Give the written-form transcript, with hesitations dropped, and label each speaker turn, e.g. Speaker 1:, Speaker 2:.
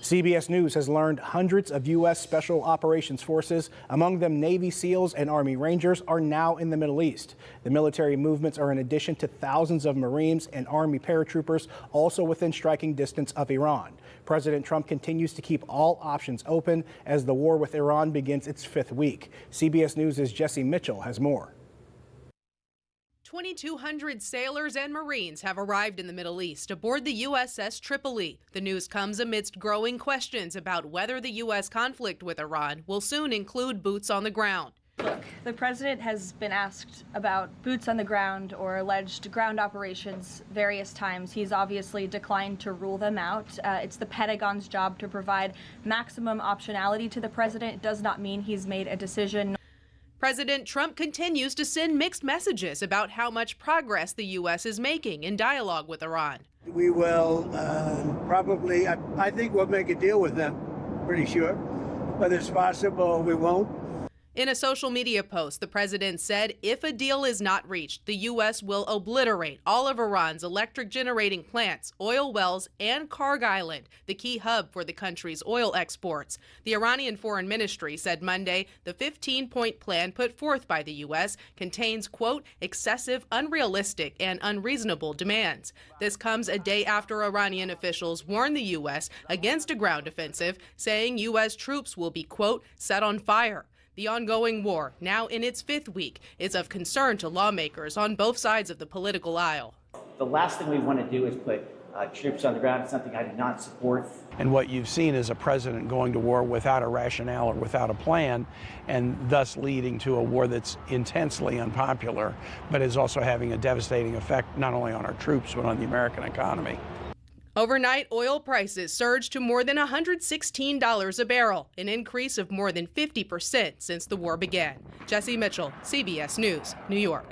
Speaker 1: CBS News has learned hundreds of U.S. Special Operations Forces, among them Navy SEALs and Army Rangers, are now in the Middle East. The military movements are in addition to thousands of Marines and Army paratroopers also within striking distance of Iran. President Trump continues to keep all options open as the war with Iran begins its fifth week. CBS News' Jesse Mitchell has more.
Speaker 2: 2,200 sailors and Marines have arrived in the Middle East aboard the USS Tripoli. The news comes amidst growing questions about whether the U.S. conflict with Iran will soon include boots on the ground.
Speaker 3: Look, the president has been asked about boots on the ground or alleged ground operations various times. He's obviously declined to rule them out. It's the Pentagon's job to provide maximum optionality to the president. It does not mean he's made a decision.
Speaker 2: President Trump continues to send mixed messages about how much progress the U.S. is making in dialogue with Iran.
Speaker 4: We will probably, I think we'll make a deal with them, pretty sure. Whether it's possible, we won't.
Speaker 2: In a social media post, the president said if a deal is not reached, the U.S. will obliterate all of Iran's electric generating plants, oil wells, and Karg Island, the key hub for the country's oil exports. The Iranian Foreign Ministry said Monday the 15-point plan put forth by the U.S. contains, quote, excessive, unrealistic, and unreasonable demands. This comes a day after Iranian officials warned the U.S. against a ground offensive, saying U.S. troops will be, quote, set on fire. The ongoing war, now in its fifth week, is of concern to lawmakers on both sides of the political aisle.
Speaker 5: The last thing we want to do is put troops on the ground. It's something I do not support.
Speaker 6: And what you've seen is a president going to war without a rationale or without a plan, and thus leading to a war that's intensely unpopular, but is also having a devastating effect not only on our troops, but on the American economy.
Speaker 2: Overnight, oil prices surged to more than $116 a barrel, an increase of more than 50% since the war began. Jesse Mitchell, CBS News, New York.